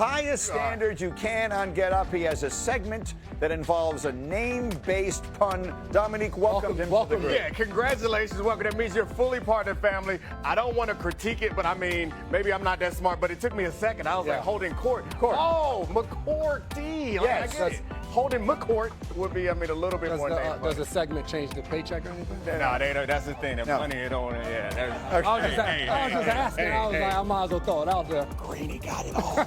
highest standards you can on Get Up. He has a segment that involves a name-based pun. Dominique, welcome him to the group. Yeah, congratulations. Welcome. That means you're fully part of the family. I don't want to critique it, but I mean, maybe I'm not that smart, but it took me a second. I was like, holding court. Oh, McCourty. Yes. I get it. Holding McCourt would be, a little bit more name. Does the segment change the paycheck or anything? No, they don't. That's the thing. The money, it don't. Yeah. I was just asking. I was like, I might as well throw it out there. Greeny got it all.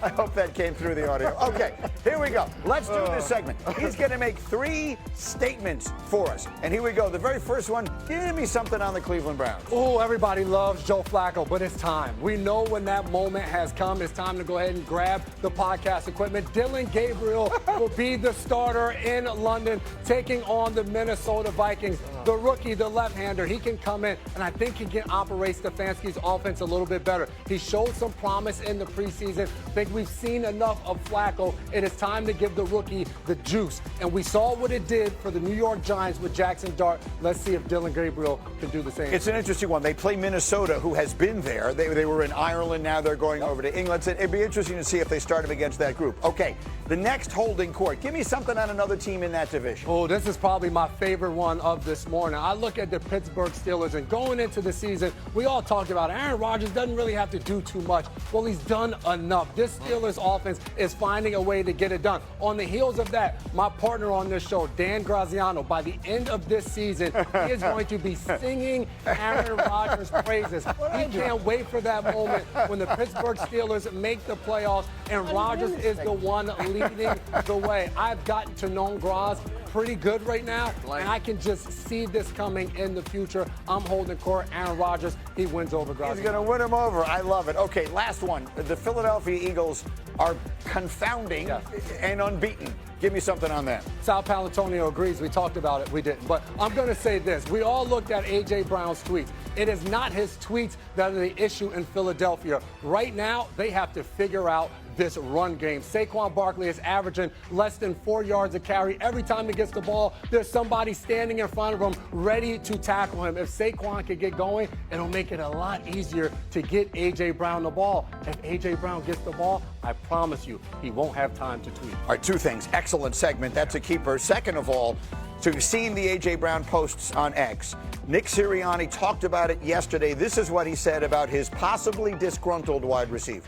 I hope that came through the audio. Okay, here we go. Let's do this segment. He's going to make 3 statements for us. And here we go. The very first one, give me something on the Cleveland Browns. Oh, everybody loves Joe Flacco, but it's time. We know when that moment has come. It's time to go ahead and grab the podcast equipment. Dylan Gabriel will be the starter in London, taking on the Minnesota Vikings. The rookie, the left-hander, he can come in, and I think he can operate Stefanski's offense a little bit better. He showed some promise in the preseason. I think we've seen enough of Flacco. It is time to give the rookie the juice. And we saw what it did for the New York Giants with Jackson Dart. Let's see if Dylan Gabriel can do the same. It's an interesting one. They play Minnesota, who has been there. They were in Ireland. Now they're going over to England. So it'd be interesting to see if they start him against that group. Okay, the next holding court. Give me something on another team in that division. Oh, this is probably my favorite one of this morning. I look at the Pittsburgh Steelers, and going into the season, we all talked about Aaron Rodgers doesn't really have to do too much. Well, he's done enough. This Steelers offense is finding a way to get it done. On the heels of that, my partner on this show, Dan Graziano, by the end of this season, he is going to be singing Aaron Rodgers' praises. He can't wait for that moment when the Pittsburgh Steelers make the playoffs and Rodgers is the one leading the way. I've gotten to know Graz pretty good right now, and I can just see this coming in the future. I'm holding court. Aaron Rodgers, he wins over Graz. He's going to win him over. I love it. Okay, last one. The Philadelphia Eagles are confounding and unbeaten. Give me something on that. Sal Palantonio agrees. We talked about it. We didn't. But I'm going to say this. We all looked at A.J. Brown's tweets. It is not his tweets that are the issue in Philadelphia. Right now, they have to figure out this run game. Saquon Barkley is averaging less than 4 yards a carry. Every time he gets the ball, there's somebody standing in front of him ready to tackle him. If Saquon can get going, it'll make it a lot easier to get A.J. Brown the ball. If A.J. Brown gets the ball, I promise you, he won't have time to tweet. All right, 2 things. Excellent segment. That's a keeper. Second of all, so you've seen the A.J. Brown posts on X. Nick Sirianni talked about it yesterday. This is what he said about his possibly disgruntled wide receiver.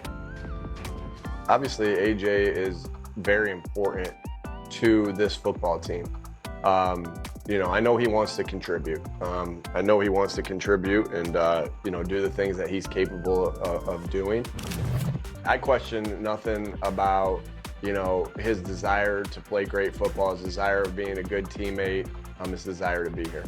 Obviously, AJ is very important to this football team. I know he wants to contribute. And, do the things that he's capable of doing. I question nothing about, his desire to play great football, his desire of being a good teammate, his desire to be here.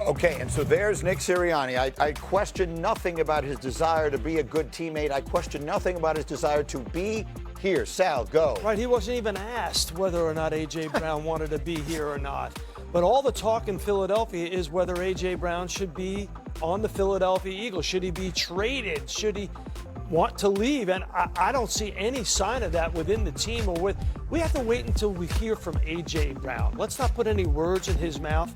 Okay, and so there's Nick Sirianni. I question nothing about his desire to be a good teammate. I question nothing about his desire to be here. Sal, go. Right, he wasn't even asked whether or not A.J. Brown wanted to be here or not. But all the talk in Philadelphia is whether A.J. Brown should be on the Philadelphia Eagles. Should he be traded? Should he want to leave? And I don't see any sign of that within the team or with. We have to wait until we hear from A.J. Brown. Let's not put any words in his mouth.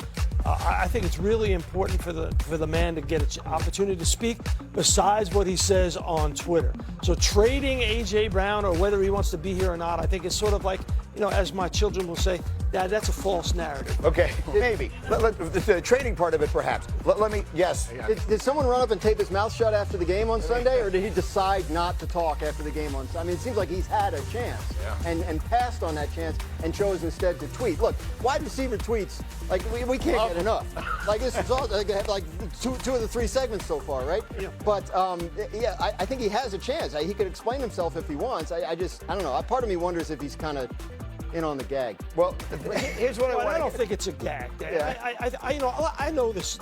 I think it's really important for the man to get an opportunity to speak besides what he says on Twitter. So trading A.J. Brown or whether he wants to be here or not, I think is sort of like, as my children will say, Dad, that's a false narrative. Okay, maybe. The trading part of it, perhaps. Let me, yes. Did someone run up and tape his mouth shut after the game on Sunday, or did he decide not to talk after the game on Sunday? I mean, it seems like he's had a chance and passed on that chance and chose instead to tweet. Look, wide receiver tweets, like, we can't get enough. Like, this is all, like two of the 3 segments so far, right? Yeah. But, I think he has a chance. He could explain himself if he wants. I don't know. Part of me wonders if he's kind of in on the gag. Well, here's what I don't think it's a gag. Yeah. I know this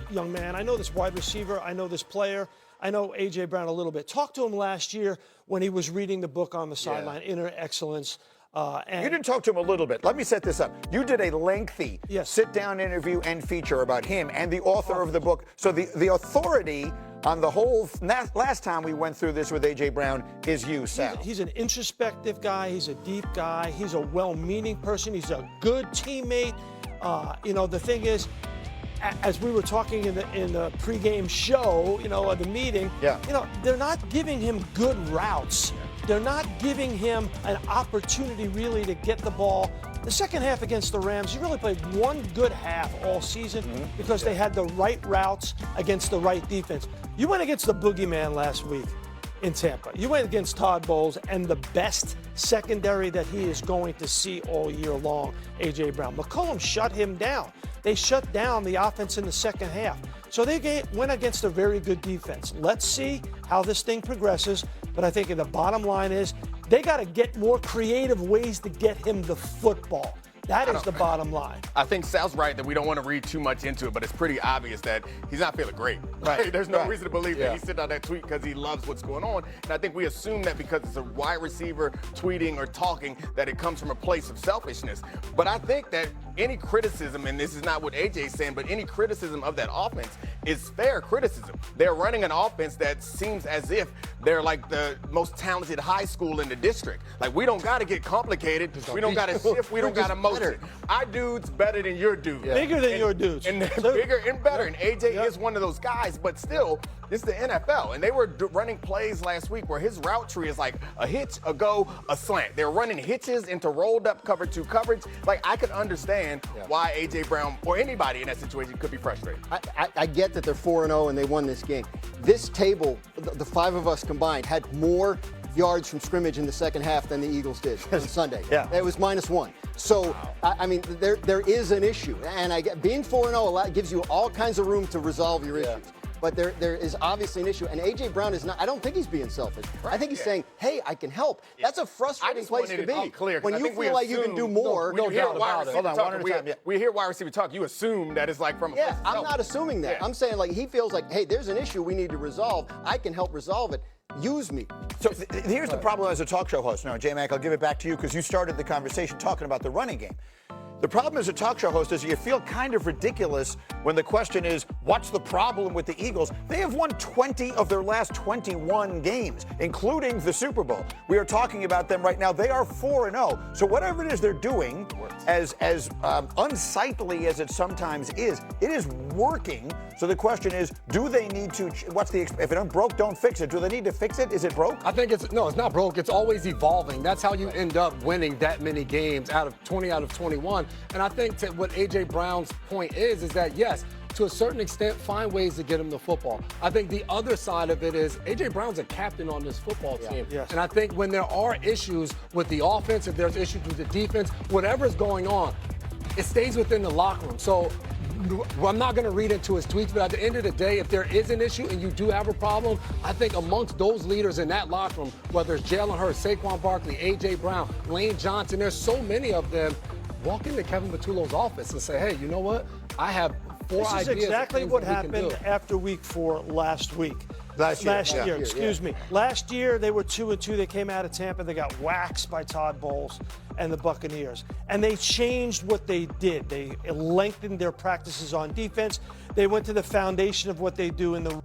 young man. I know this wide receiver. I know this player. I know A.J. Brown a little bit. Talked to him last year when he was reading the book on the sideline, Inner Excellence. You didn't talk to him a little bit. Let me set this up. You did a lengthy sit-down interview and feature about him and the author of the book. So the authority on the whole, last time we went through this with A.J. Brown is you, Sal. He's an introspective guy. He's a deep guy. He's a well-meaning person. He's a good teammate. The thing is, as we were talking in the pregame show, the meeting, they're not giving him good routes. They're not giving him an opportunity really to get the ball. The second half against the Rams, he really played one good half all season because they had the right routes against the right defense. You went against the boogeyman last week in Tampa. You went against Todd Bowles and the best secondary that he is going to see all year long, A.J. Brown. McCollum shut him down. They shut down the offense in the second half. So they went against a very good defense. Let's see how this thing progresses. But I think the bottom line is they got to get more creative ways to get him the football. That is the bottom line. I think Sal's right that we don't want to read too much into it, but it's pretty obvious that he's not feeling great. Right. There's no reason to believe that he sent out that tweet because he loves what's going on. And I think we assume that because it's a wide receiver tweeting or talking that it comes from a place of selfishness. But I think that any criticism, and this is not what AJ's saying, but any criticism of that offense is fair criticism. They're running an offense that seems as if they're like the most talented high school in the district. Like, we don't got to get complicated. We don't got to shift. We don't got to motion. Our dude's better than your dude. Bigger than your dudes. And bigger and better. And AJ is one of those guys, but still, it's the NFL. And they were running plays last week where his route tree is like a hitch, a go, a slant. They're running hitches into rolled up cover 2 coverage. Like, I could understand why A.J. Brown or anybody in that situation could be frustrated. I get that they're 4-0 and they won this game. This table, the 5 of us combined, had more yards from scrimmage in the second half than the Eagles did on Sunday. It was -1. So, I mean, there is an issue. And I get being 4-0 gives you all kinds of room to resolve your issues. But there is obviously an issue. And A.J. Brown is not, I don't think he's being selfish. I think he's saying, hey, I can help. That's a frustrating place to be. When you feel like you can do more, no doubt about it. We hear wide receiver talk, you assume that it's like from a place of I'm help. not assuming that. I'm saying, like, he feels like, hey, there's an issue we need to resolve. I can help resolve it. Use me. So here's the problem as a talk show host. Now, J-Mac, I'll give it back to you because you started the conversation talking about the running game. The problem as a talk show host is you feel kind of ridiculous when the question is, what's the problem with the Eagles? They have won 20 of their last 21 games, including the Super Bowl. We are talking about them right now. They are 4-0. So whatever it is they're doing, as unsightly as it sometimes is, it is working. So the question is, do they need to, if it broke, don't fix it. Do they need to fix it? Is it broke? I think it's not broke. It's always evolving. That's how you end up winning that many games out of 20 out of 21. And I think what A.J. Brown's point is that, yes, to a certain extent, find ways to get him the football. I think the other side of it is A.J. Brown's a captain on this football team. And I think when there are issues with the offense, if there's issues with the defense, whatever's going on, it stays within the locker room. So I'm not going to read into his tweets, but at the end of the day, if there is an issue and you do have a problem, I think amongst those leaders in that locker room, whether it's Jalen Hurts, Saquon Barkley, A.J. Brown, Lane Johnson, there's so many of them, walk into Kevin Patullo's office and say, hey, you know what? I have 4 ideas. This is exactly what happened after week 4 last week. Last year, excuse me. Last year, they were 2-2. They came out of Tampa. They got waxed by Todd Bowles and the Buccaneers. And they changed what they did. They lengthened their practices on defense. They went to the foundation of what they do in the